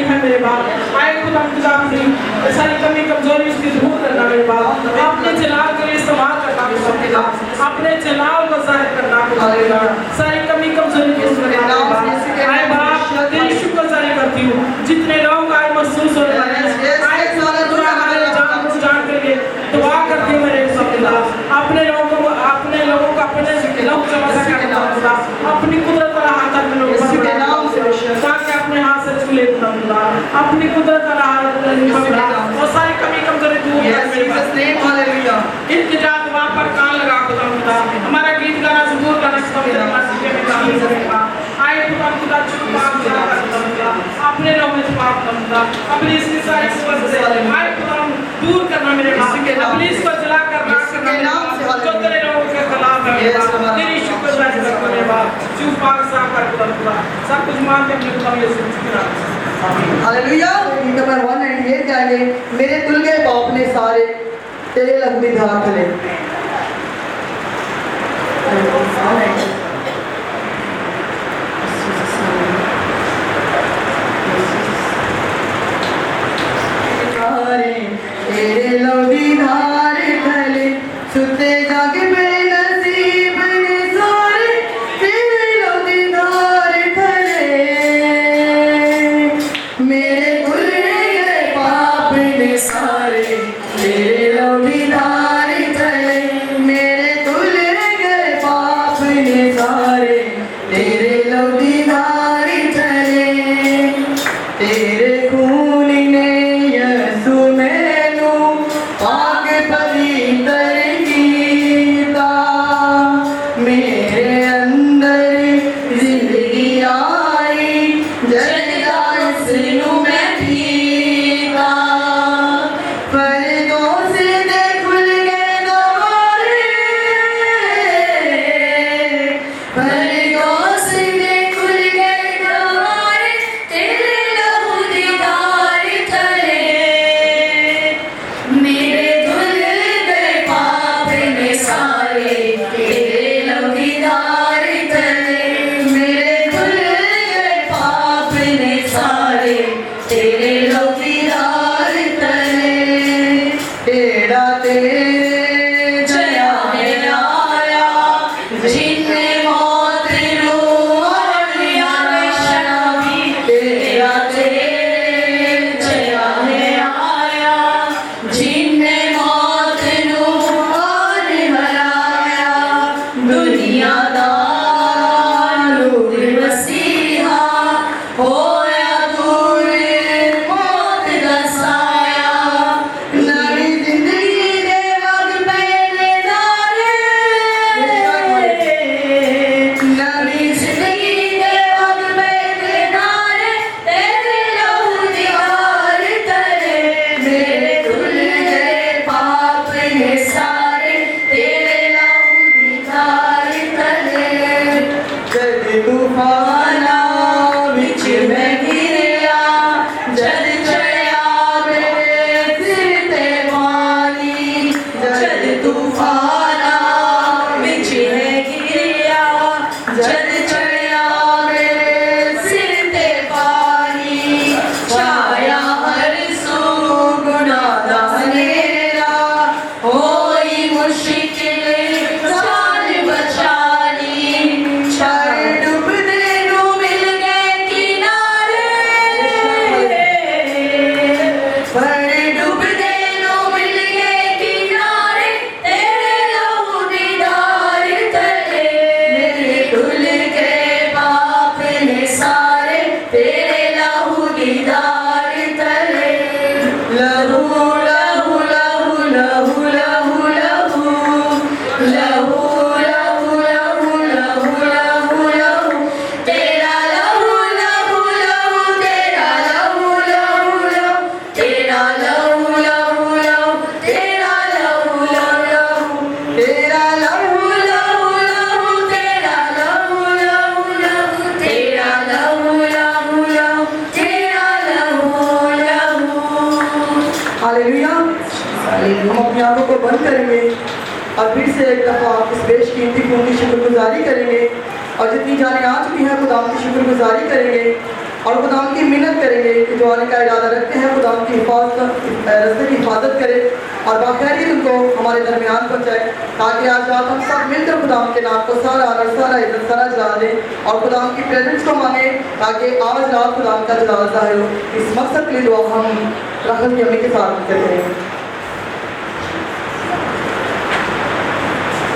है मेरे बाप। आए खुदा खुदा अपनी सारी कमी कमजोरी उसकी दूर करना मेरे बाप। अपने जलाल के लिए इस्तेमाल करना मेरे बाप, अपने जलाल को जाहिर करना मेरे बाप, सारी कमी कमजोरी के इस्तेमाल आए बाप। तेरी शुक्रगुजारी करती हूँ जितने लोग आए महसूस हो रहे हैं, आए खुदा हमारे जान करके दुआ करती हूँ मेरे खुदा। अपने लोगों को अपने लोग चमचा करना खुदा, अपनी कुदरत वाला हाथ में लोग ताकि अपने हाथ से छू ले खुदा, अपनी कुदरत वाला हाथ और सारी कमी कमजोरी दूर कर मेरे बाप। इल्तिजा दुआ पर कान लगा खुदा, हमारा गीत गाना जरूर गाना खुदा। आए खुदा चुप खुदा, अपने लोगों में छुपाव खुदा, अपनी इसकी सारी कुव्वत से आए खुदा दूर करना मेरे बाप। अपनी इसको जला कर राख करना जो तेरे लोगों के खिलाफ है तेरी शुक्रगुजारी करता मेरे बाप। चुप पाक साफ कर खुदा, सब कुछ मानते हैं खुदा यीशु शुक्र। हालेलुया। नंबर 198 गाएंगे, मेरे धुल गए पाप ने सारे तेरे लंबी धार तले। तेरे लंबी धार तले सुते जागे मेरे नसीब ने सारे तेरे लंबी धार तले। मेरे धुल गए पाप ने सारे तेरे लंबी धार तले। मेरे धुल गए पाप ने सारे तेरे लंबी धार तले। तेरे खून ने यीशु मैनू पाक पवित्र कीता। मेरे अंदर जिंदगी आई जरदा इसनू मैं पीता। पर्दों से दे खुल गए दरवाजे, पर्दों से दे खुल गए दरवाजे तेरे लहू दीदार तले। मेरे धुल गए पाप ने सारे तेरे लहू दीदार तले। मेरे धुल गए पाप ने सारे तेरे लहू दीदार तले। तेरा तेरे जया है आया जिनने मौत रूहानिया निशानी। तेरा तेरे जया है आया जिनने मौत रूहानी हराया। दुनिया दा नूर मसीहा होया दूर मौत दा साया। नवी जिंदगी दे वग पहले नारे, नवी जिंदगी दे वग पहले नारे तेरे लहू दीदार तले। मेरे धुल गए पाप ने सारे तेरे लहू दीदार तले। जद तूफाना विच मैं गिरया, जद चढ़या मेरे सिर ते पानी। जद तूफाना विच मैं गिरया, जद चढ़या मेरे सिर ते पानी। छाया हर सू गुनाह दा हनेरा, होई मुश्किल जान बचानी। छड़ डुबदे नू मिल गए किनारे, पर डुबदे नू मिल गए किनारे तेरे लहू दीदार तले। मेरे धुल गए पाप ने सारे तेरे लहू दीदार तले। लहू लहू लहू लहू लहू लहू लहू लहू लहू लहू लहू लहू। तेरा लहू लहू लहू तेरा लहू लहू लहू तेरा लहू लहू लहू तेरा लहू लहू लहू तेरा लहू लहू लहू तेरा लहू लहू लहू तेरा लहू लहू लहू तेरा लहू लहू। हालेलुया। हम अपनी आंखों को बंद करेंगे और फिर से एक दफ़ा इस बेशकीमती खून की शुक्रगुजारी करेंगे और जितनी जानें आ चुकी हैं खुदा की शुक्रगुजारी करेंगे और खुदाम की मिन्नत करेंगे कि जो आने का इरादा रखते हैं खुदाम की रस्ते की हिफाजत करे और बाखैरियत उनको हमारे दरमियान पहुँचाए, ताकि आज रात हम सब मिलकर खुदाम के नाम को सारा आदर सारा इज्जत सारा जला दें और खुदाम की प्रेजेंस को मांगे, ताकि आज रात खुदाम का जलाल ज़ाहिर हो। इस मकसद के लिए दुआ हम राहत की अम्मी के साथ करते हैं।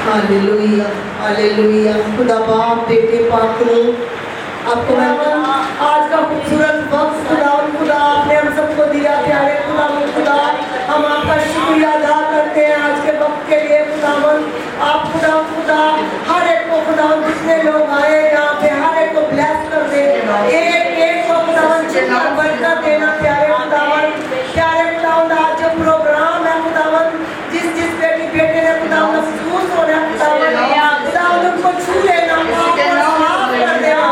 Hallelujah hallelujah. खुदा बाप बेटे पाक लो आपको मैं आज का खूबसूरत वक्त खुदा आपने हम सबको दिया प्यारे खुदा हम आपका शुक्रिया अदा करते हैं आज के वक्त के लिए आप खुदा हर एक को खुदा जितने लोग आए यहाँ पे हर एक को ब्लेस कर दे, एक को खुदा जितना बरकत देना प्यारे खुदा आज जो प्रोग्राम है खुदा जिस बेटे ने खुदा महसूस हो रहा है खुदा उनको छू लेना माफ कर देना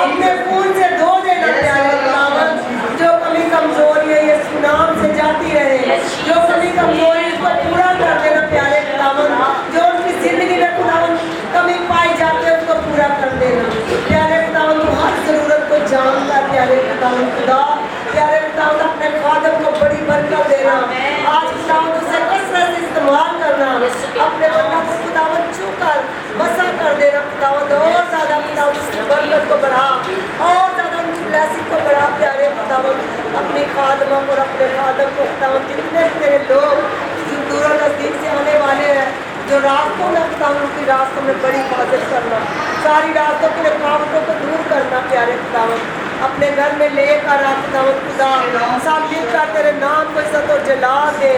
अपने खून से धो देना प्यारे खुदावन, जो कमी कमजोरी है ये सुनाम से जाती रहे, जो कमी कमजोरी इसको पूरा कर देना प्यारे खुदावन, जो उनकी जिंदगी में खुदावन कमी पाई जाती है उसको पूरा कर देना प्यारे खुदावन। तो हर जरूरत को जानता प्यारे खुदावन प्यारे खुदावन अपने खादम को बड़ी बरकत देना, आज खुदावन उसे कसरत इस्तेमाल करना, अपने बंदा को खुदावन छूकर बसा कर देना खुदावन, और ज़्यादा खुदावन उसकी बरकत को बढ़ा और ज़्यादा उनकी ब्लेसिंग को बढ़ा प्यारे खुदावन। अपनी खादमों और अपने खादम को खुदावन जितने तेरे लोग दूर नज़दीक से आने वाले हैं जो रास्तों में खुदावन उनकी रास्तों में बड़ी हिफाजत करना, सारी रास्तों की रुकावटों को दूर करना प्यारे खुदावन, अपने घर में लेकर आ खुदावन खुदा सब मिलकर तेरे नाम को इज्जत और जलाल दे।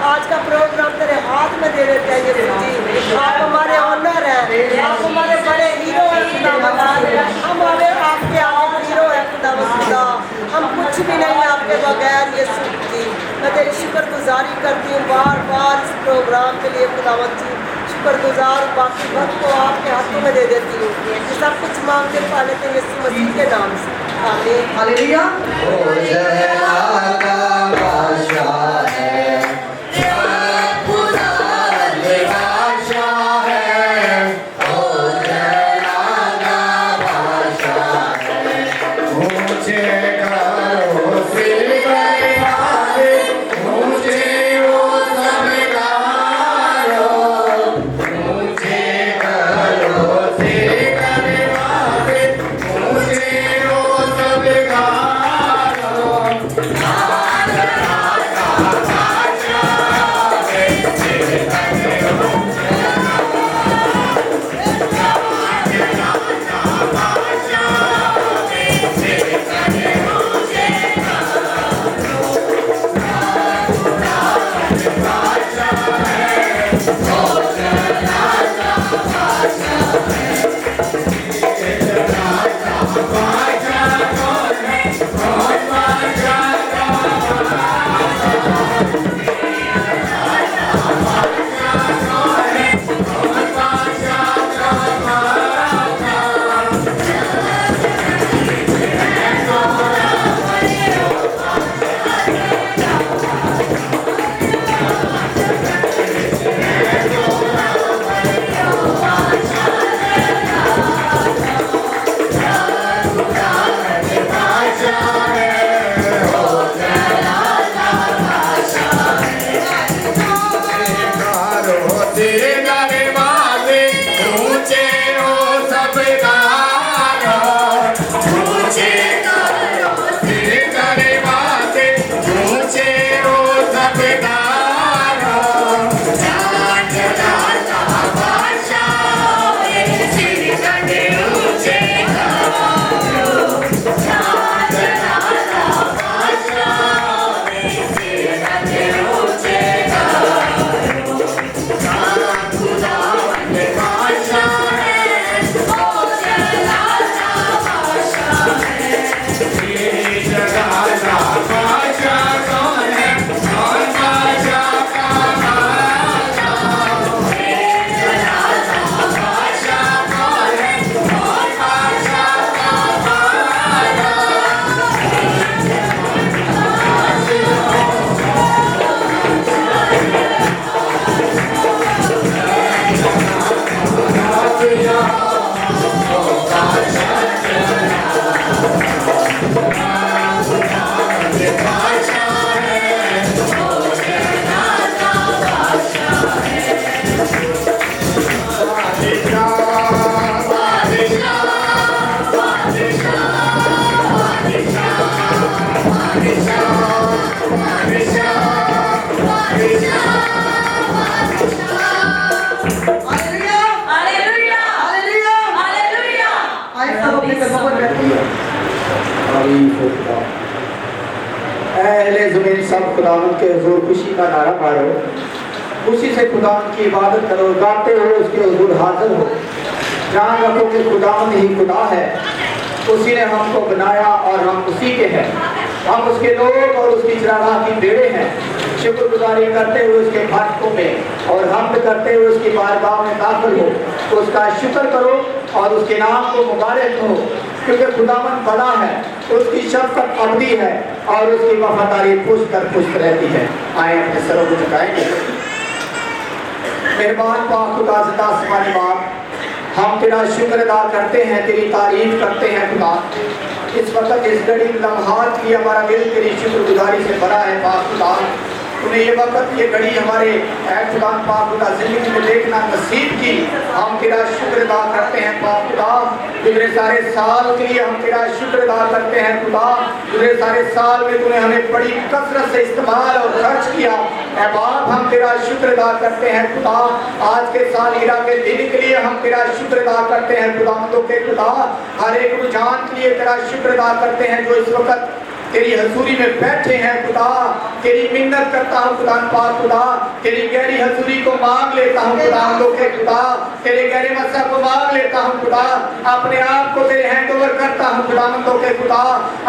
आज का प्रोग्राम तेरे हाथ में दे देते हैं यीशु जी, आप हमारे ऑनर हैं, आप हमारे बड़े हीरो हैं खुदावन, हम हमारे आपके आगे हीरो है खुदा, हम कुछ भी नहीं आपके बगैर यीशु जी। मैं तेरी शुक्रगुजारी करती हूँ बार बार इस प्रोग्राम के लिए खुदावन जी, शुक्रगुजार बाकी वक्त को आपके हाथों में दे देती हूँ, ये सब कुछ मांगते पा लेते हैं यीशु मसीह के नाम से, आमीन। हालेलुया। Ah तारीफ हो खुदा। अहले ज़मीन सब खुदावंद के हुजूर खुशी का नारा मारो, खुशी से खुदावंद की इबादत करो, गाते हुए उसके हुजूर हाजिर हो। जान रखो कि खुदावंद ही खुदा है, उसी ने हमको बनाया और हम उसी के हैं। हम उसके लोग और उसकी चरागाह की भेड़ें हैं। शुक्रगुजारी करते हुए उसके फाटकों में और हम्द करते हुए उसकी बारगाह में दाखिल हो, तो उसका शुक्र करो और उसके नाम को मुबारक हो, क्योंकि खुदावंद बड़ा है, उसकी शफ़क़त अबदी है और उसकी वफादारी पुष्ट कर पुष्ट रहती है। आए अपने सरों को झुकाएंगे। मेहरबान पाक खुदा ज़िंदा आसमानी बाप, हम तेरा शुक्र अदा करते हैं, तेरी तारीफ करते हैं खुदा। इस वक्त इस घड़ी लम्हात की हमारा दिल तेरी शुक्रगुजारी से भरा है पाक खुदा। तूने ये वक्त ये घड़ी हमारे खुदा पाक खुदा जिंदगी में देखना नसीब की, हम तेरा शुक्र अदा करते हैं पाक खुदा। गुजरे सारे साल के लिए हम तेरा शुक्र अदा करते हैं खुदा। गुजरे सारे साल में तूने हमें बड़ी कसरत से इस्तेमाल और खर्च किया ऐ बाप, हम तेरा शुक्र अदा करते हैं खुदा। आज के सालगिरह के दिन के लिए हम तेरा शुक्र अदा करते हैं खुदावंदों के खुदा। हर एक रुझान के लिए तेरा शुक्र अदा करते हैं जो इस वक्त तेरी हजूरी में बैठे हैं खुदा। तेरी मिन्नत करता हूँ खुदा पाक खुदा, तेरी गहरी हजूरी को मांग लेता हूँ खुदावंदों के खुदा, तेरे गहरे मस्सा को मांग लेता हूँ खुदा। अपने आप को तेरे हैंड ओवर करता हूँ खुदावंदों के खुदा,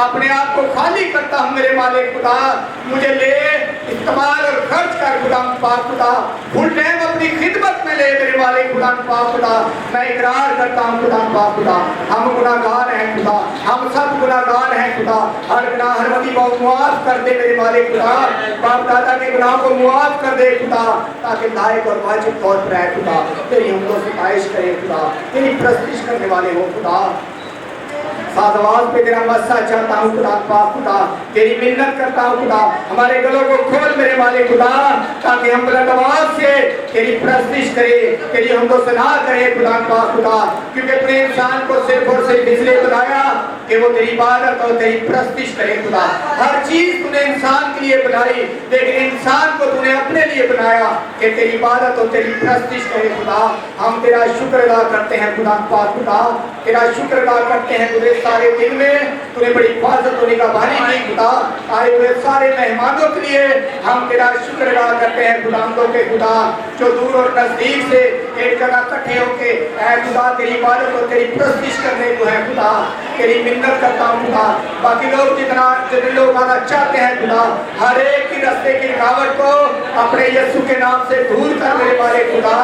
अपने आप को खाली करता हूँ मेरे मालिक खुदा। मुझे ले इस्तेमाल और खर्च कर खुदा पाक खुदा, फुल टाइम अपनी खिदमत में ले मेरे मालिक खुदा पाक खुदा। मैं इकरार करता हूँ खुदा पाक खुदा, हम गुनाहगार हैं खुदा, हम सब गुनाहगार हैं खुदा। हर गुनाह हर वकी को मुआफ कर दे मेरे मालिक खुदा। बाप दादा के गुनाह को मुआफ कर दे खुदा, ताकि लायक और वाजिब तौर पर है खुदा तेरी हम लोग सिफारिश करें खुदा, तेरी प्रस्तिश करने वाले हो खुदा। साजवाज पे तेरा मस्सा चाहता हूँ खुदा पाक खुदा, तेरी मिन्नत करता हूँ खुदा। हमारे गलों को खोल मेरे मालिक खुदा, ताकि हम बुलंद आवाज से तेरी प्रस्तिश करें, तेरी हमको सना करें खुदा पाक खुदा। क्योंकि तूने इंसान को सिर्फ और सिर्फ इसलिए बनाया कि वो तेरी इबादत और तेरी प्रस्तिश करे खुदा। हर चीज तूने इंसान के लिए बनाई, लेकिन इंसान को तूने अपने लिए बनाया कि तेरी इबादत और तेरी प्रस्तिश करे खुदा। हम तेरा शुक्र अदा करते हैं खुदा पाक खुदा, तेरा शुक्र अदा करते हैं तुझे। सारे दिन में तूने बड़ी हिफाजत और निगहबानी की खुदा। आए हुए सारे मेहमानों के लिए हम तेरा शुक्र अदा करते हैं खुदावंदों के खुदा, जो दूर और नजदीक से एक जगह इकट्ठे होके ऐ खुदा तेरी इबादत और तेरी प्रस्तिश करने को है खुदा। तेरी मिन्नत करता हूँ खुदा। बाकी लोग जितने लोग आना चाहते हैं खुदा, हर एक की रास्ते की रुकावट को अपने यीशु के नाम से दूर कर मेरे वाले खुदा।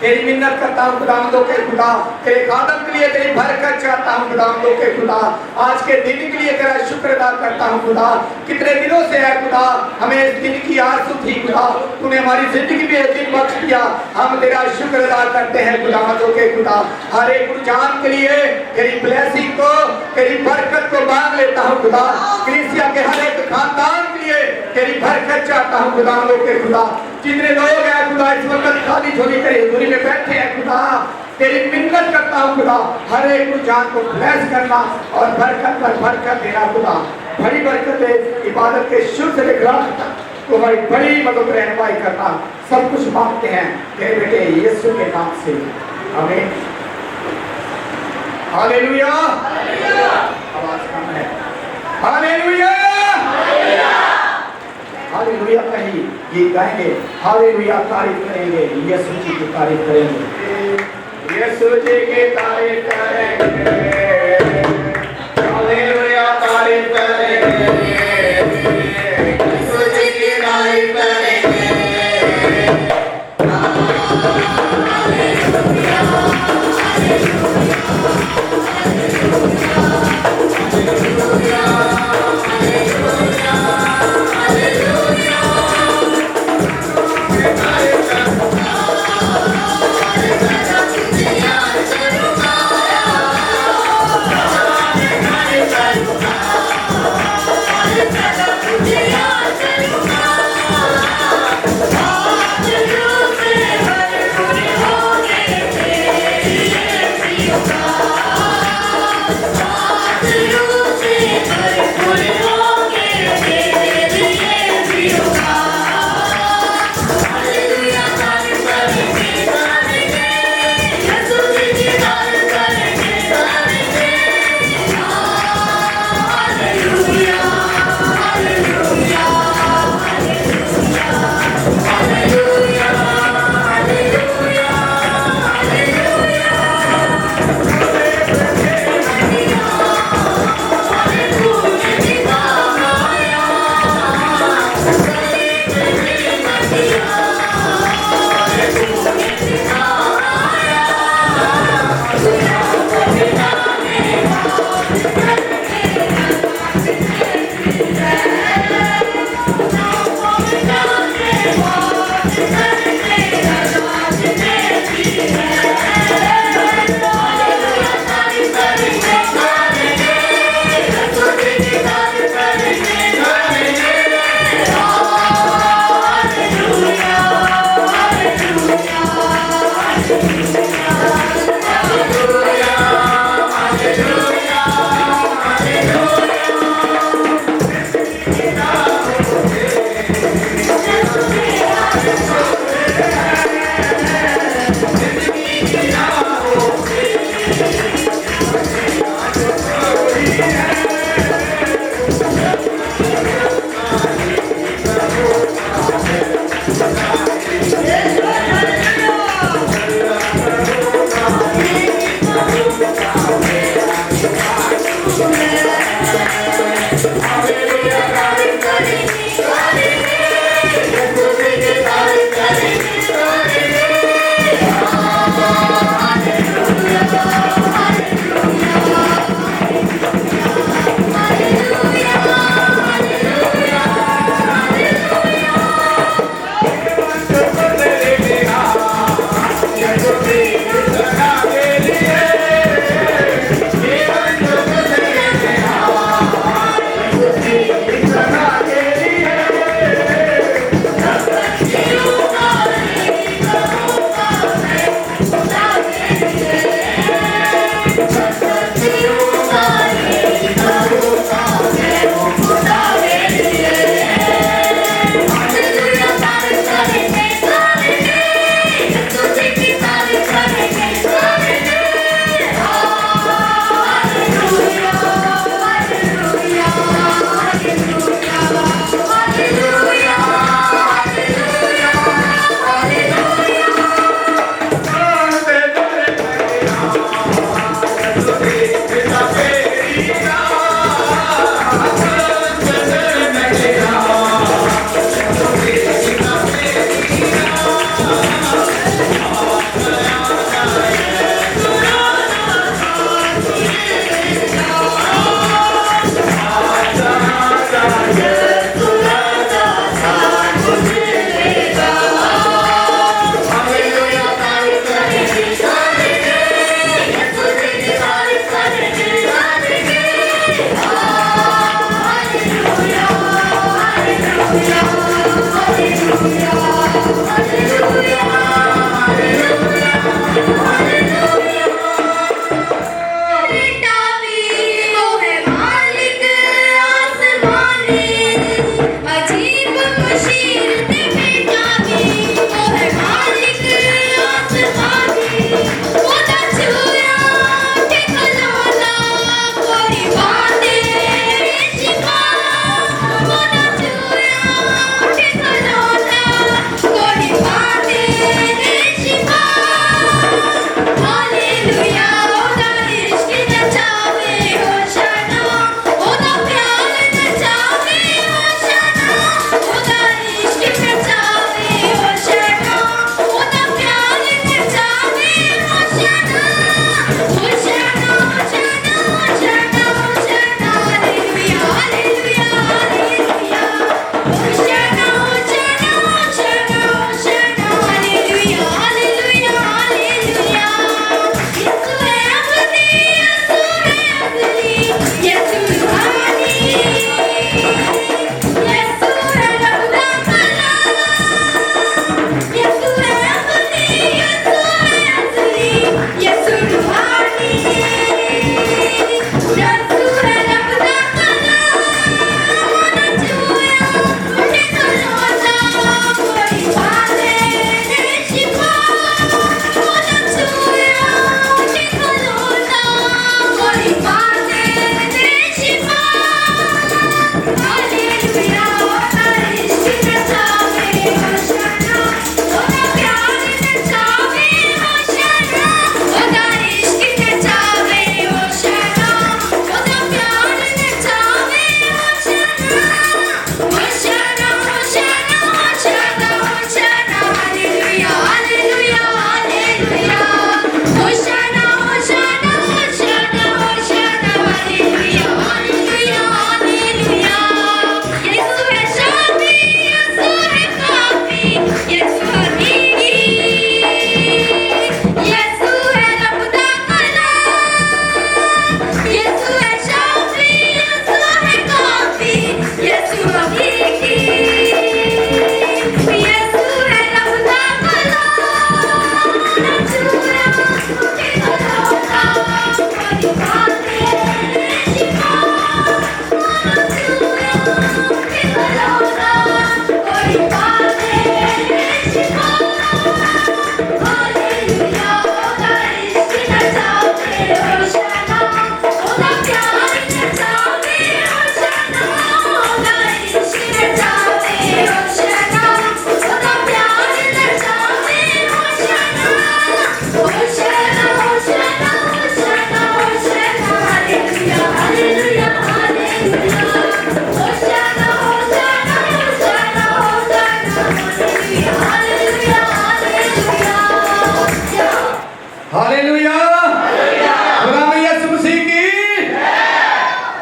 तेरी मिन्नत करता हूँ खुदावंदों के खुदा, तेरे खादम के लिए तेरी बरकत चाहता हूँ खुदावंदों के खुदा। आज के दिन के लिए तेरा शुक्र अदा करता हूँ खुदा। कितने दिनों से है खुदा हमें इस दिन की आरज़ू थी खुदा, तूने हमारी जिंदगी में एक दिन बख्श दिया। हम तेरा शुक्र अदा करते हैं खुदावंदों के खुदा। हर एक रुझान के लिए तेरी ब्लेसिंग को, तेरी बरकत को मांग लेता हूँ खुदा। कलीसिया के हर एक खानदान के लिए तेरी बरकत चाहता हूँ खुदावंदों के खुदा। जितने लोग हैं खुदा इस वक्त खाली झोली तेरी हजूरी में बैठे हैं खुदा, तेरी मिन्नत करता हूँ खुदा। हर एक रुझान को ब्लेस करना और बरकत पर बरकत देना खुदा। बड़ी बरकत है इबादत के शुरू से लेकर आखिर तक तुम्हारी बड़ी मदद रहनुमाई करना। सब कुछ मांगते हैं तेरे बेटे यीशु के नाम से, आमीन। हालेलुया। आवाज कम है। हालेलुया। हालेलुया का ही गीत गाएंगे, हालेलुया तारीफ करेंगे, यीशु जी की तारीफ करेंगे, यीशु जी की तारीफ करेंगे, हालेलुया तारीफ करेंगे, यीशु जी की तारीफ करेंगे।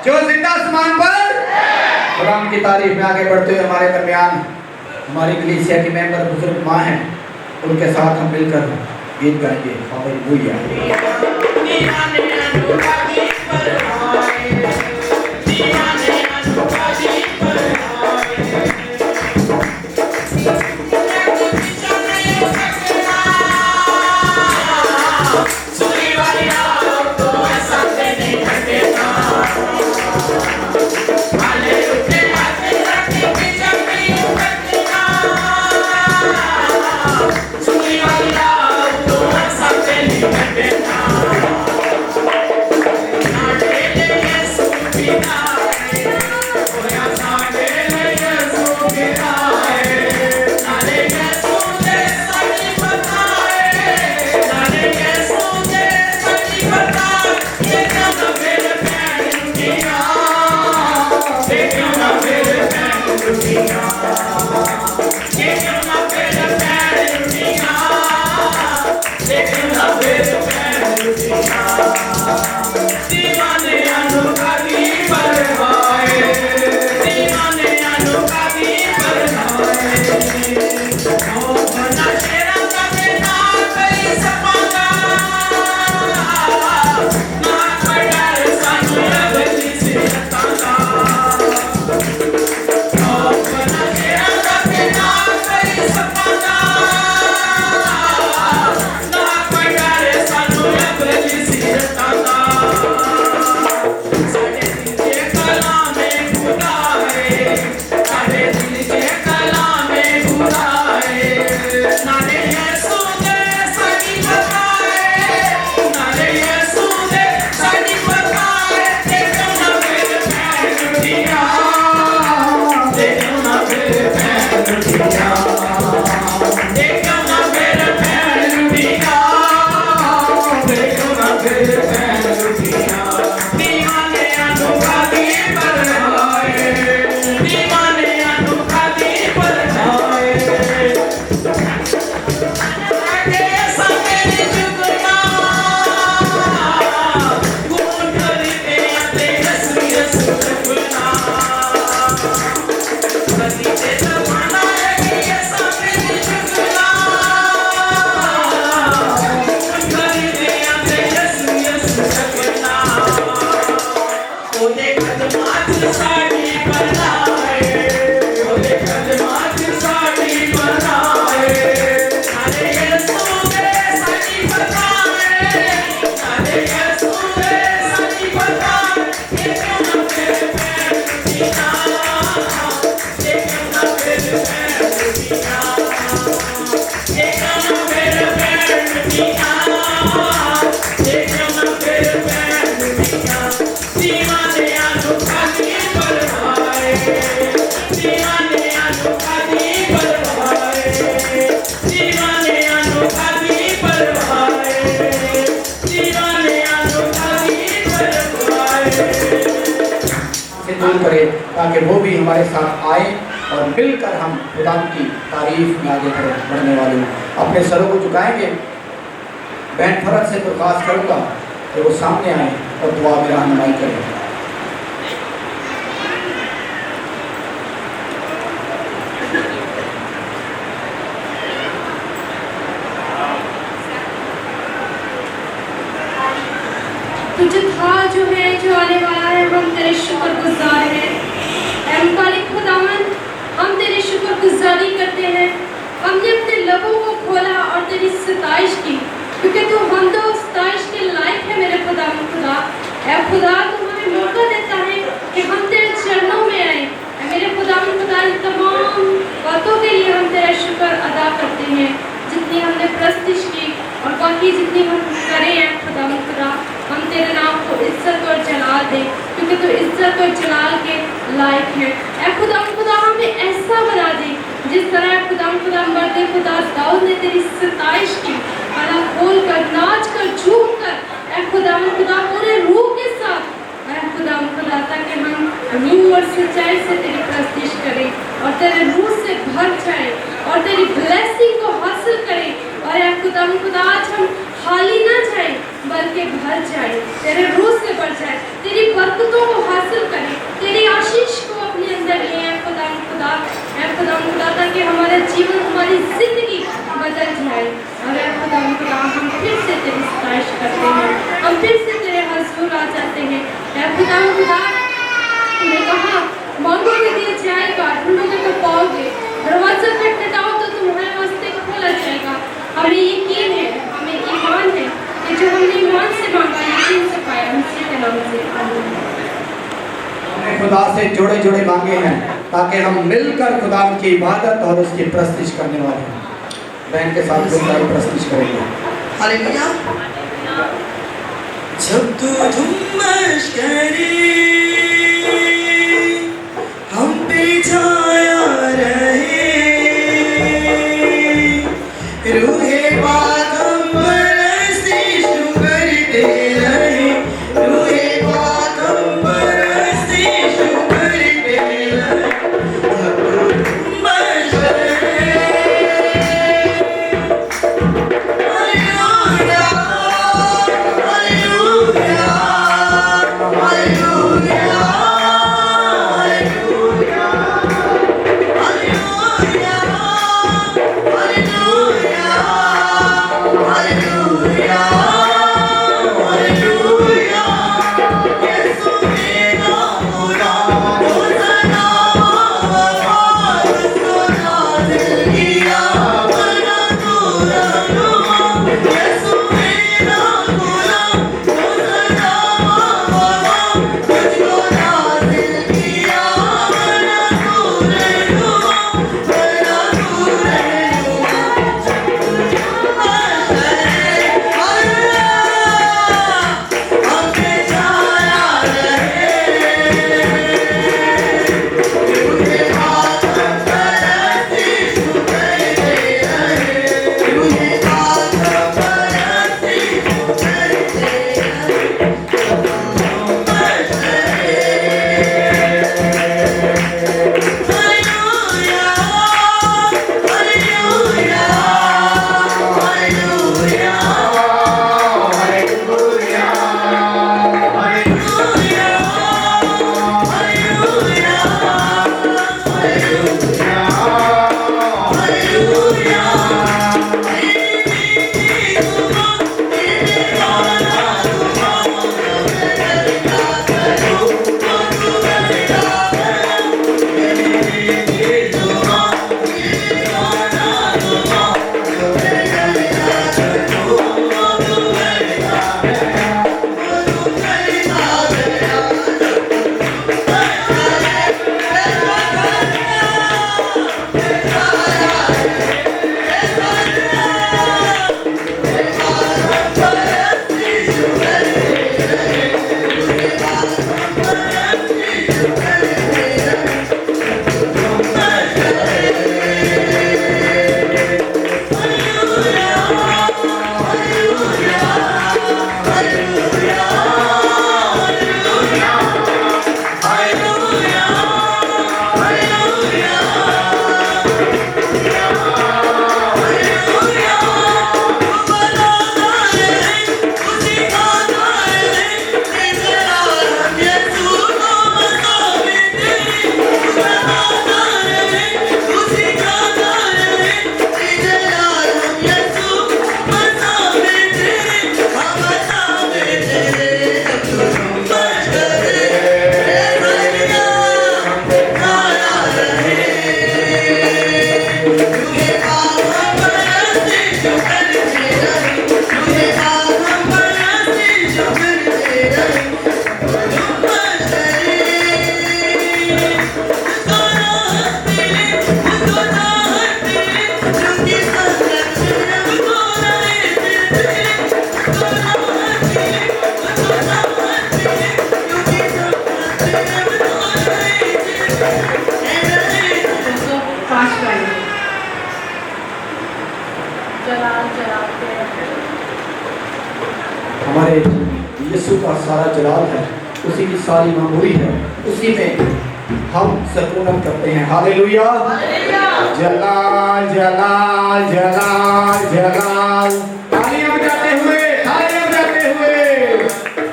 जो जिंदा आसमान पर खुदा की तारीफ में आगे बढ़ते हुए हमारे दरमियान हमारी कलीसिया की मेंबर बुजुर्ग माँ हैं, उनके साथ हम मिलकर गीत गाएंगे। ताकि वो भी हमारे साथ आए और मिलकर हम खुदा की तारीफ में आगे बढ़ने वाले अपने सरों को झुकाएंगे। बैंड फरक से प्रकाश करूँगा कि वो सामने आए और दुआ में रहनुमाई करें। तुझे था जो है जो आने वाला है, हम तेरे शुक्रगुजार हैं। ऐ मालिक खुदावन, हम तेरी शुक्रगुजारी करते हैं। हमने अपने लबों को खोला और तेरी सताइश की, क्योंकि तू हम तो सताइश के लायक है मेरे खुदावन खुदा। ऐ खुदा, तू हमें मौका देता है कि हम तेरे चरणों में आए। मेरे खुदावन खुदा, इन तमाम बातों के लिए हम तेरा शुक्र अदा करते हैं, जितनी हमने प्रस्तिश की और बाकी जितनी हम करें हैं खुदावन खुदा। हम तेरे नाम को इज्जत और जलाल दें, क्योंकि तू इज्जत और जलाल के लायक है। ऐ खुदा खुदा, हमें ऐसा बना दे जिस तरह खुदा खुदा मर्द खुदा दाऊद ने तेरी सताइश की, गला खोल कर, नाच कर, झूम कर, ऐ खुदा खुदा पूरे रूह के साथ, ऐ खुदा खुदा, ताकि हम रूह और सच्चाई से तेरी प्रस्तिश करें और तेरे रूह से भर जाए और तेरी ब्लेसिंग को हासिल करें। और ऐ खुदा खुदा, आज हम खाली ना जाए बल्कि भर जाए, तेरे रूह से भर जाए, तेरी बरकतों को हासिल खुदा तुमने कहा मांगोगे दिया जाएगा, ढूंढोगे तो पाओगे, दरवाजा खटखटाओ तो तुम्हारे वास्ते खोला जाएगा। हमें यकीन है, हमें ईमान है कि जो हमने ईमान से मांगा यकीन से पाया। मसीह के नाम से आमीन। हमने खुदा से जोड़े जोड़े मांगे हैं ताकि हम मिलकर खुदा की इबादत और उसकी प्रस्तिश करने वाले हैं। बहन के साथ मिलकर प्रस्तिश करेंगे। हालेलुया। जब तू धुम्मस करे हम पे छाया रहे, रूहे पाक हम पर आशीष करते रहे, रूहे पाक हम पर आशीष करते रहे। जब तू धुम्मस करे हालेलुया हमारे यीशु का सारा जलाल है, उसी की सारी मामूरी है, उसी में हम सरपूर्ण करते हैं। हालेलुया। जलाल जलाल जलाल जलाल, तालियां बजाते हुए, तालियां बजाते हुए,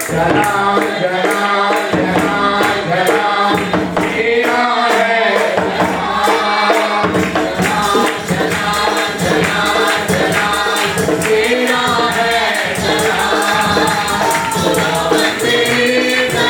जलाल जलाल जलाल जलाल तेरा है, जलाल जलाल जलाल जलाल तेरा है, जलाल तेरा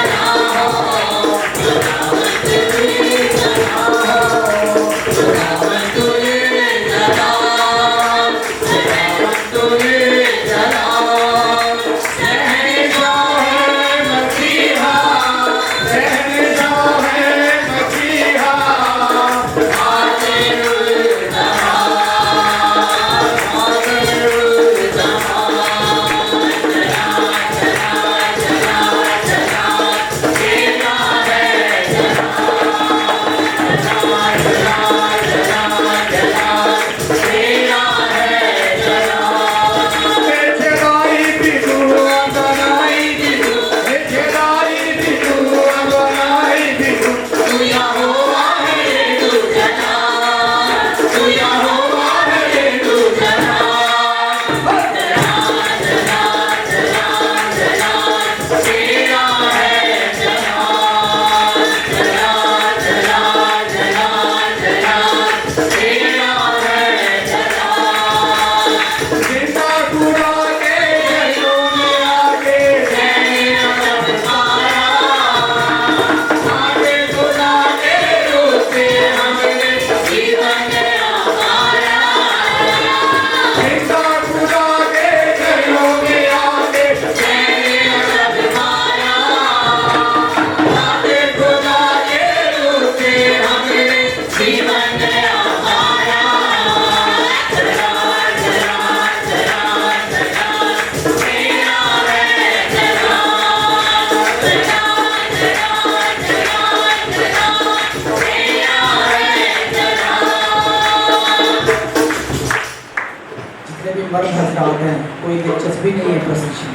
मर्द हजरात हैं, कोई दिलचस्पी नहीं है प्रस्तुति में।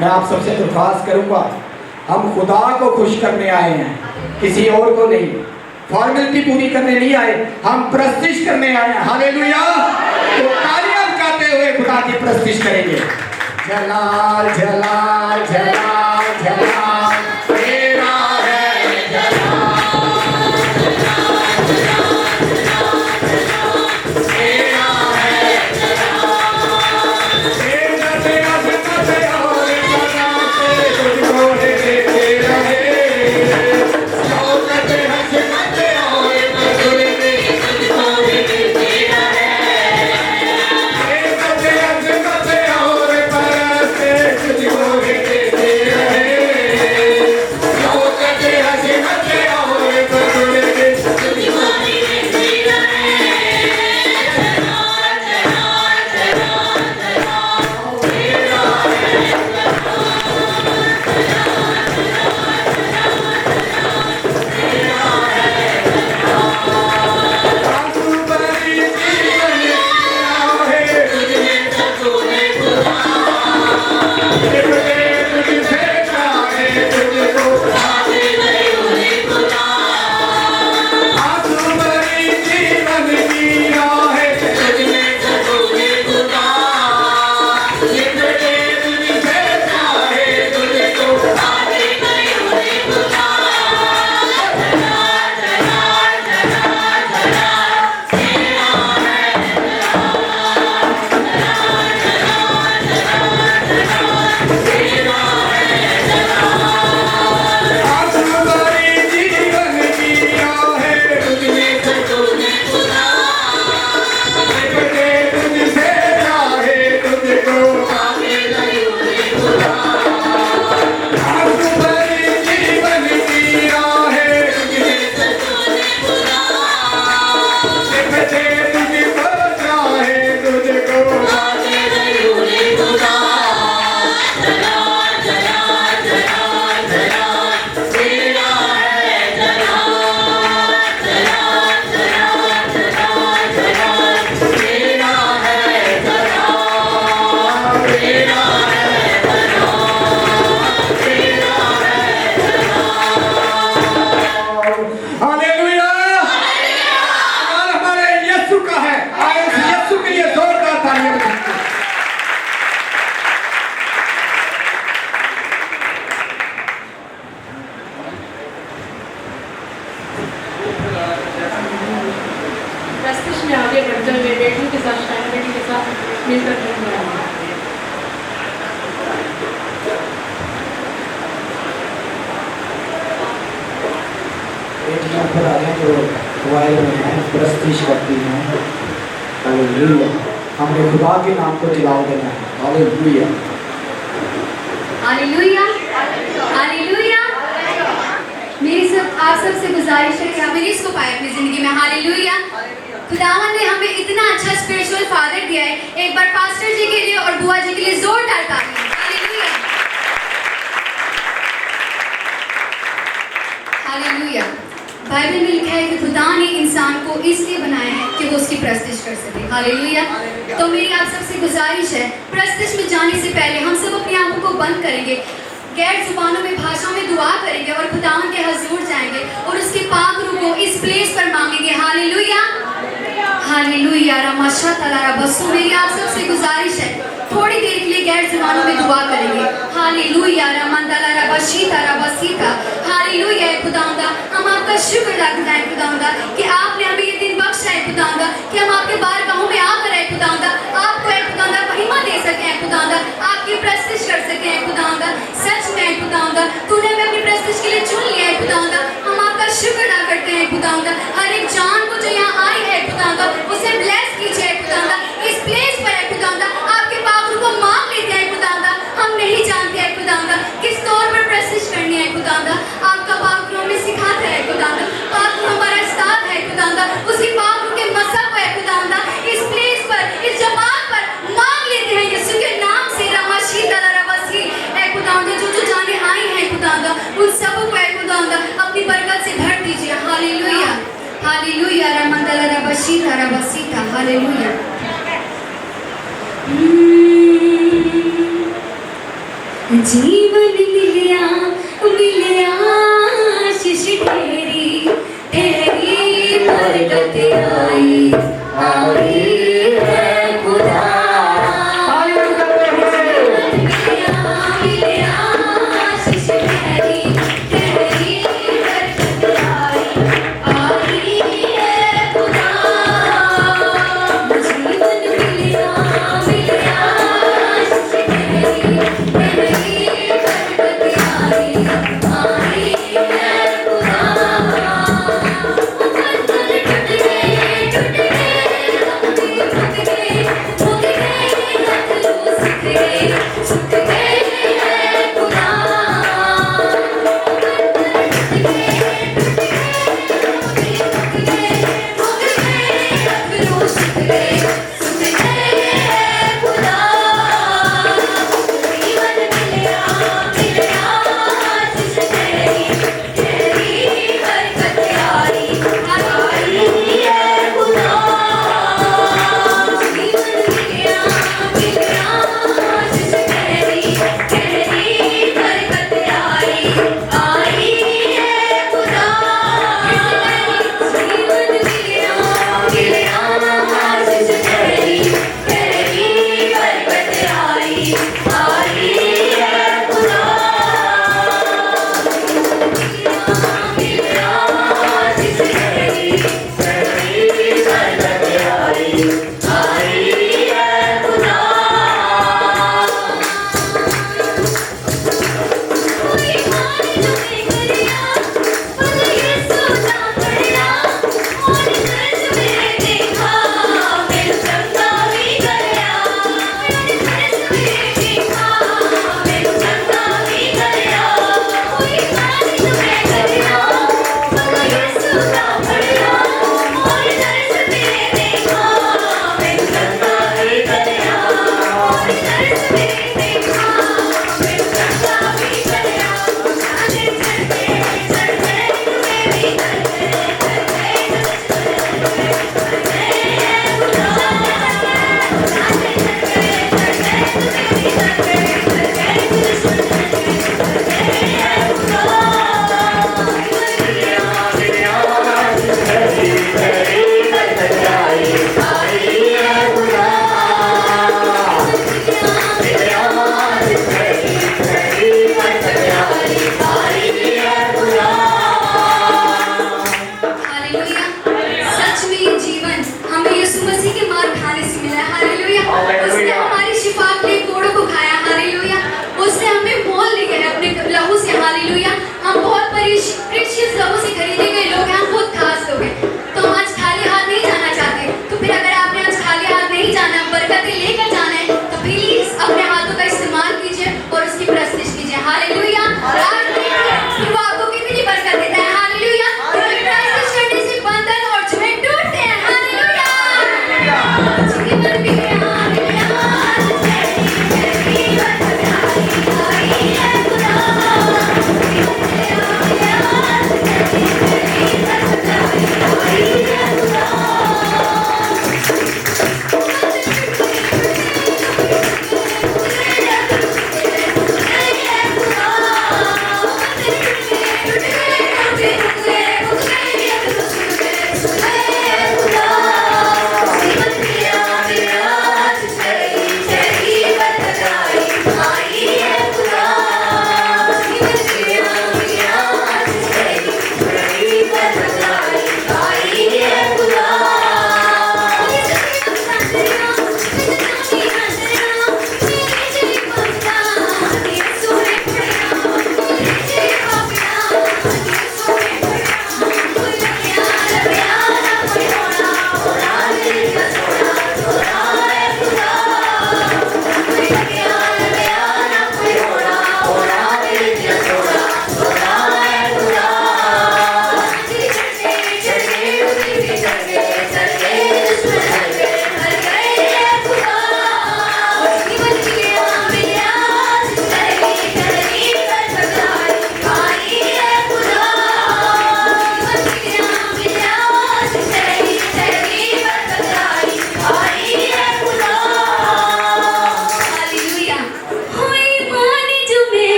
मैं आप सबसे दरख्वास्त करूंगा, हम खुदा को खुश करने आए हैं, किसी और को नहीं। फॉर्मेलिटी पूरी करने नहीं आए, हम प्रस्तुति करने आए हैं। हालेलुया। तो तालियां बजाते हुए खुदा की प्रस्तुति करेंगे। जलाल जलाल जलाल जलाल तेरा है, जलाल जलाल जलाल जलाल तेरा है, जलाल तेरा तेरा तेरा और बनाते तुझको देते रहे, सोचते हंसते और बदलते तुझको देते रहे, तेरा हंसते और बरसते तुझको देते रहे, सोचते हंसते और बदलते तुझको देते रहे, जलाल जलाल जलाल जलाल तेरा है, हालेलुया। और हमारे यीशु का है, आए उस यीशु के लिए जोरदार तालियां बजाएं। प्रस्तुति में आगे बढ़ते हुए बेटियों के साथ शायद बेटी के साथ मिलकर खेलना है। बेटियां फिर आगे जो वायरल में हैं, प्रस्तुति करती हैं। हालेलुया। हमने खुदा के नाम को जलाल देना है। हालेलुया। Hallelujah, hallelujah. मेरी आप सबसे गुजारिश है कि आप इसको पाए अपनी जिंदगी में। हालेलुया। खुदावन ने हमें इतना अच्छा स्पिरिचुअल फादर दिया है। एक बार पास्टर जी के लिए और बुआ जी के लिए जोरदार तालियां। Hallelujah, hallelujah. बाइबल में लिखा है कि खुदा ने इंसान को इसलिए बनाया है कि वो उसकी प्रस्तुति कर सके। हालेलुया। तो मेरी आप सबसे गुजारिश है, प्रस्तुति में जाने से पहले हम सब अपनी आंखों को बंद करेंगे, गैर जुबानों में भाषा में दुआ करेंगे और खुदावन के हजूर जाएंगे और उसके पाक रूह को इस प्लेस पर मांगेंगे। Hallelujah, hallelujah. रमाशा तलारा बसु। मेरी आप सबसे गुजारिश है, थोड़ी देर के लिए गैर जुबानों में दुआ करेंगे। हालेलुया। रमंदला रबशीता रबसीता। हालेलुया। खुदावंदा, हम आपका शुक्र अदा करते हैं खुदावंदा कि आपने हमें ये दिन बख्शा है खुदावंदा, कि हम आपके बारगाहों में आकर है खुदावंदा, आपको है खुदावंदा महिमा दे सके हैं खुदावंदा, आपकी प्रस्तुति कर सके हैं खुदावंदा। सच में खुदावंदा, तूने हमें अपनी प्रस्तुति के लिए चुन लिया है खुदावंदा। हम आपका शुक्र अदा करते हैं खुदावंदा। हर एक जान को जो यहाँ आई है खुदावंदा, उसे ब्लेस कीजिए खुदावंदा। इस प्लेस पर है खुदावंदा, आपके पाक को मांग लेते हैं खुदावंदा। हम नहीं जानते हैं खुदावंदा किस तौर पर प्रस्तुति करनी है खुदावंदा, आपका पाक हमें सिखाता है खुदावंदा। पाक हमारा उस्ताद है खुदावंदा, उसी पाक के मसहब है खुदावंदा। इस प्लेस पर, इस जमात पर मांग लेते हैं यीशु के नाम से। रमाशी तलरबसी है खुदावंदा, जो जो जाने आई है खुदावंदा, उन सबको है खुदावंदा अपनी बरकत से भर दीजिए। Hallelujah, hallelujah. रमंदला रबशी तरबसी था। हालेलुया। जीवन मिलिया मिलिया आशीष तेरी तेरी बरकत आई आई है खुदा मिलिया मिलिया आशीष तेरी तेरी बरकत आई है खुदा जीवन मिलिया मिलिया आशीष तेरी टूट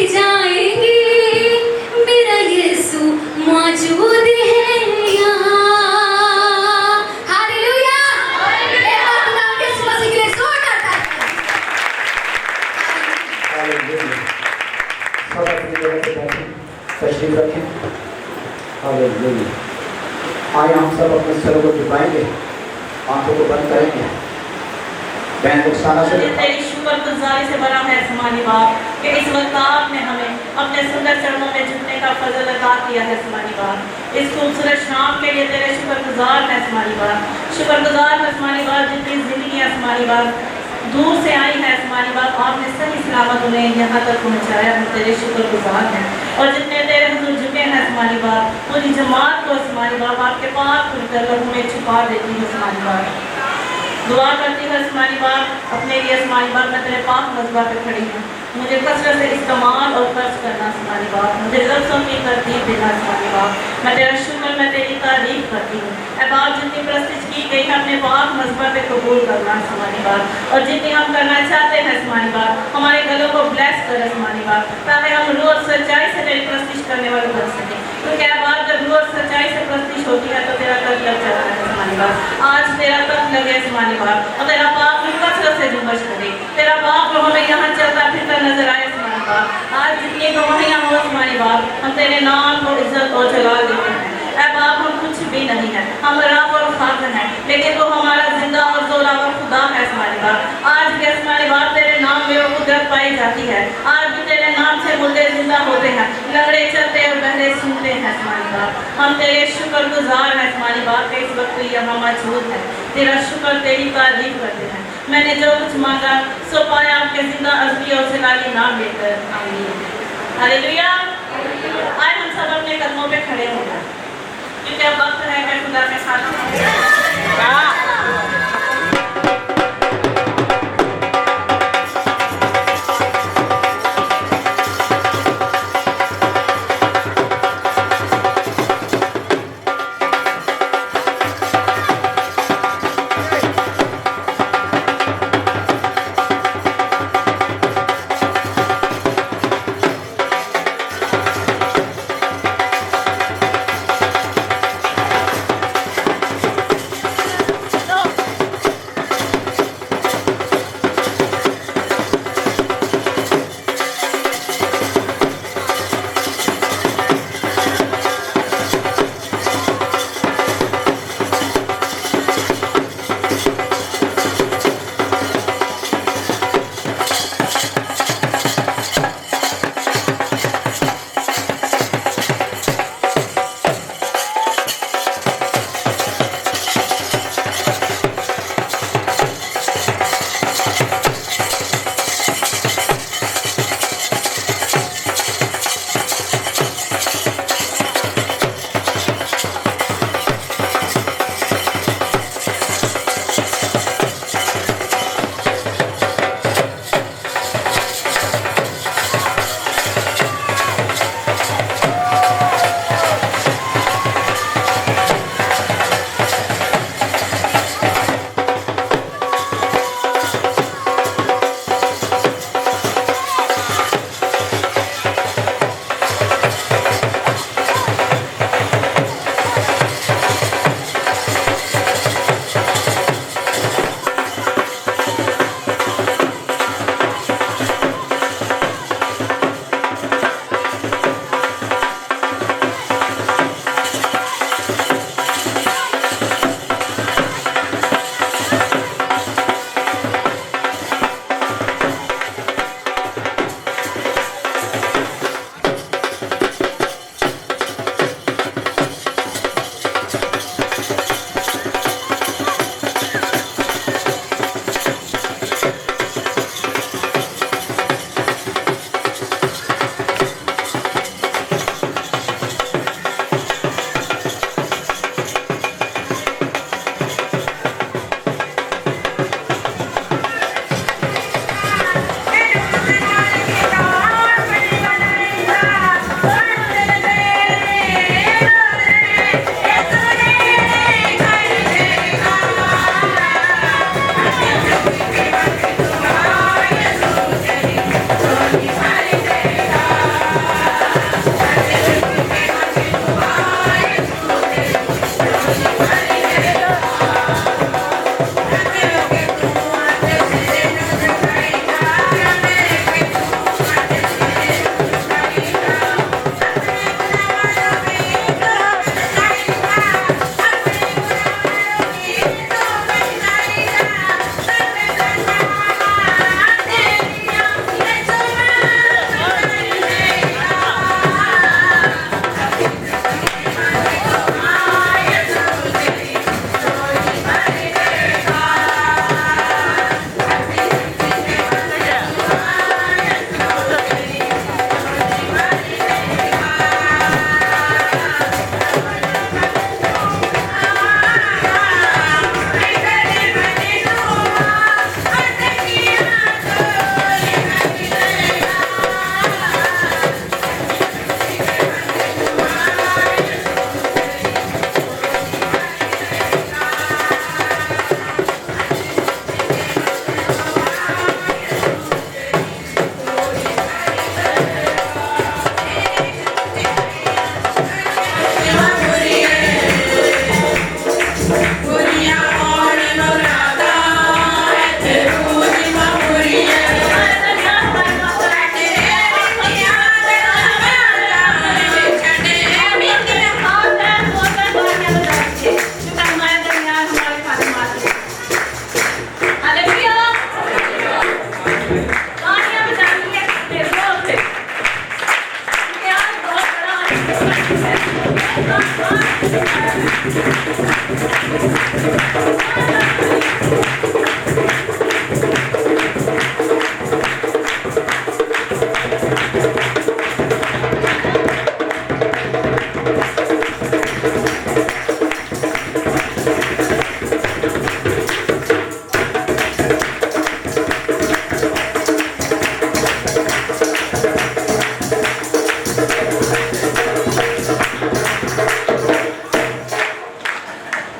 जाएंगे, मेरा यीशु मौजूद है यहाँ। हालेलुया। एक बार खुदा के इस मसीह के लिए जोरदार तालियां। सब अपनी जगह पे बैठें, तशरीफ रखें। हालेलुया। आइए हम सब अपने सरों को झुकाएंगे, आंखों को बंद करेंगे। बहन रुखसाना से तेरी शुक्रगुजारी से बना है आसमानी बाप कि इस वक्त आपने हमें अपने सुंदर चरणों में झुकने का फजल अता किया है आसमानी बाप। इस खूबसूरत शाम के लिए तेरे शुक्रगुजार है आसमानी बाप। शुक्रगुजार है आसमानी बाप, जितनी जिंदगी आसमानी बाप दूर से आई है आसमानी बाप, आपने सही सलामत उन्हें यहाँ तक पहुँचाया। हम तेरे शुक्रगुजार हैं। और जितने तेरे हुजूर झुके हैं आसमानी बाप, पूरी जमात को आसमानी बाप आपके पास खुलकर लहू में छुपा देती हूँ आसमानी बाप। दुआ करती हूँ आसमानी बाप, अपने लिए आसमानी बाप मैं तेरे पाक मज़बा पे खड़ी हूँ। मुझे कसरत से इस्तेमाल और खर्च करना आसमानी बाप, मुझे लफ्ज़ों की तरतीब देना आसमानी बाप। मैं तेरा शुक्र, मैं तेरी तारीफ करती हूँ। ऐ बाप, जितनी प्रस्तिश की गई है अपने पाक मज़बा पे कबूल करना आसमानी बाप, और जितनी हम करना चाहते हैं आसमानी बाप, हमारे गलों को ब्लेस कर आसमानी बाप, ताकि हम रोज़ सच्चाई से तेरी प्रस्तिश करने वाले बन सकें। क्योंकि ऐ बाप, जब रोज़ सच्चाई से प्रस्तिश होती है तो तेरा तक लग जाता है आसमानी बाप। आज तेरा तक लगे आसमानी बाप, और तेरा पाक कसरत से जुम्मश करे। तेरा पाक जो हमें यहाँ चलता फिरता नजर आए आसमानी बाप। आज जितनी गवाहियाँ हो आसमानी बाप, हम तेरे नाम को इज्जत और जलाल देते हैं। ऐ बाप, हम कुछ भी नहीं है, हम राब और खाक हैं, लेकिन तो हमारा जिंदा और जोरावर खुदा है आसमानी बाप। आज भी आसमानी बाप तेरे नाम में वो कुदरत पाई जाती है। आज भी तेरे नाम से मुर्दे जिंदा होते हैं, लंगड़े चलते और बहरे सुनते हैं आसमानी बाप। हम तेरे शुक्रगुजार हैं आसमानी बाप के इस वक्त यहाँ मौजूद है। तेरा शुक्र, तेरी तारीफ करते हैं। मैंने जो कुछ मांगा सो पाया आपके जिंदा अज़ली और जलाली नाम लेकर। आमीन। हालेलुया। आज हम सब अपने कदमों पे खड़े हो गए, क्योंकि अब वक्त है कि खुदा के साथ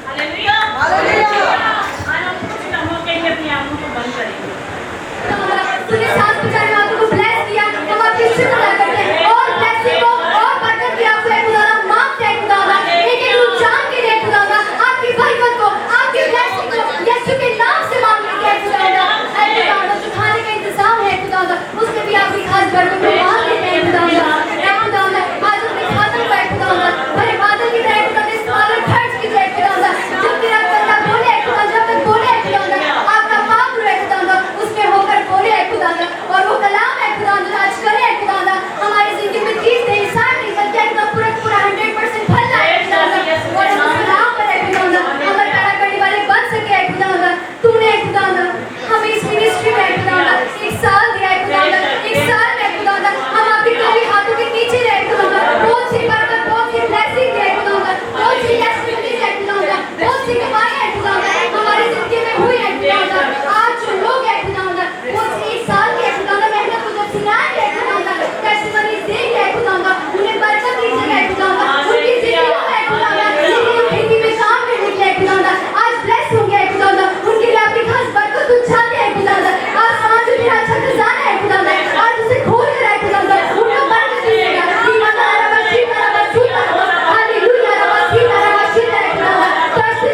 हालेलुया। आज हम कुछ लम्हों के लिए अपनी आंखों को बंद करेंगे। तूने सांस बचाने वालों को ब्लेस किया, हम आपकी शुक्र अदा करते हैं और ब्लेसिंग को और बरकत की आपसे खुदारा मांगते हैं खुदारा, एक एक रूप जान के लिए खुदारा आपकी बरकत को, आपकी ब्लेसिंग को यीशु के नाम से मांगते हैं खुदारा। ऐ खुदारा जो खाने का इंतजाम है खुदारा, उसमें भी आपकी खास बरकत को मांगते हैं खुदारा। ऐ खुदारा आज अपने खातों को खुदारा भरे बादल की तरह खुदारा इस्तेमाल खर्च कीजिए खुदारा। जब तेरा बंदा बोले खुदा, जब तक बोले खुदारा आपका पाप रहे खुदारा, उसमें होकर बोले खुदारा और वो कलाम है खुदारा आज करे खुदारा हमारी जिंदगी में 30 नहीं 60 नहीं बल्कि एकदम पूरा 100% फल लाए खुदारा और हम कलाम करे खुदारा हमारे पैदा करने वाले बन सके खुदारा। तूने खुदारा हमें इस मिनिस्ट्री में खुदारा 1 साल दिया है खुदारा, 1 साल में खुदारा हम आपके कभी हाथों के नीचे रहे खुदारा, बहुत सी बरकत, बहुत सी ब्लेसिंग है खुदारा, बहुत सी टेस्टिमनी है खुदारा, बहुत सी कमाई है खुदारा हमारी जिंदगी में हुई है खुदारा। आज जो लोग है खुदारा वो 1 साल के खुदारा मेहनत को जब सिखाएंगे खुदारा, टेस्टिमनी देंगे खुदारा, उन्हें बरकत दीजिए खुदारा, उनकी जिंदगी में खुदारा जिंदगी खेती में काम करने के लिए खुदारा आज ब्लेस होंगे खुदारा, उनके लिए आपकी खास बरकत को चाहते हैं खुदारा। आज समाज में तेरा अच्छा खजाना है खुदारा, आज उसे खोल कर है खुदारा, उनको बरकत दीजिएगा। दीवाना रबा सीता रबा सूता हालेलुया रबा सीता रबा सीता खुदारा। तो ऐसे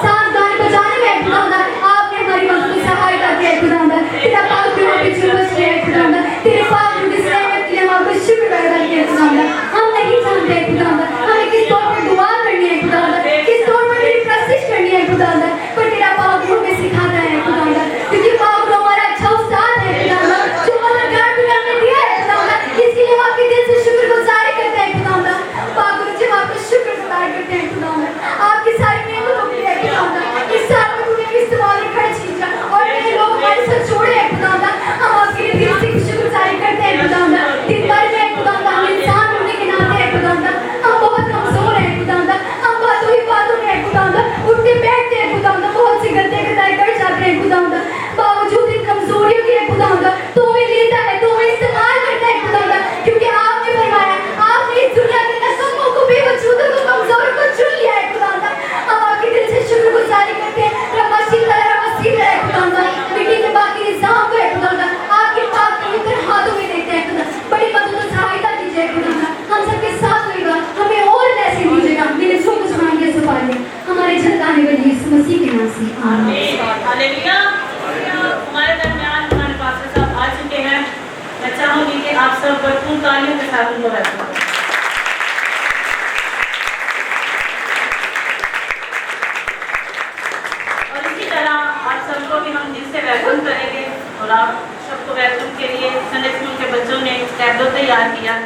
सांस गाने बजाने में खुदारा आपने हमारी मदद की सहायता की है खुदारा। तेरा पाक प्रेम पीछे बच गया है खुदारा, तेरे पाक रूह से रहमत के लिए हम आपका शुक्र अदा करते हैं खुदारा। हम नहीं जानते खुदारा हमें किस तौर पर दुआ करनी है खुदारा, किस तौर पर तेरी प्रशिश करनी है खुदारा, पर तेरा पाक रूह हमें सिखाता है खुदारा, क्योंकि पाक रूह हमारा अच्छा उस्ताद है खुदारा जो मददगार तुम्हें हमने दिया है खुदारा। इसके लिए हम आपके दिल से शुक्रगुजारी करते हैं खुदारा। पाक रूह जब आपका शुक्रगुजार करते हैं खुदारा आपकी सारी नेमतों के लिए खुदारा, इस साल में तूने इस्तेमाल खर्च किया और मेरे लोग हमारे साथ जोड़े हैं खुदारा, हम आपके लिए दिल से शुक्रगुजारी करते हैं खुदारा। दिन भर में खुदारा हम इंसान होने के नाते हैं खुदारा हम बहुत कमजोर हैं खुदारा, हम बातों ही बातों में हैं खुदारा, उठते बैठते हैं खुदारा, बहुत सी गलतियां कर जाते हैं खुदारा, बावजूद इन कमजोरियों के खुदारा तो हमें लेता है, तो हमें इस्तेमाल करता है खुदारा, क्योंकि आपने फरमाया आपने इस दुनिया के नसों को बेवजूदों को कमजोर को चुन लिया है खुदारा। हम आपके दिल से शुक्रगुजारी करते हैं रबासी है खुदारा, मिट्टी के बाकी निजाम को है खुदारा आपके पाक पवित्र हाथों में देते हैं खुदा। बड़ी मदद और सहायता कीजिए खुदारा, हम सबके साथ रहेगा, हमें और ब्लेसिंग दीजिएगा। मेरे सो कुछ मांगे सवाल हमारे झलकाने वाले यीशु मसीह के नाम से आमीन। हालेलुया। हमारे दरमियान हमारे पास्टर साहब आ चुके हैं। मैं चाहूंगी कि आप सब भरपूर तालियों के साथ उनको वेलकम करें। और इसी तरह आप सबको भी हम दिल से वेलकम करेंगे और आप सबको वेलकम के लिए संडे स्कूल के बच्चों ने टैबलो तैयार किया।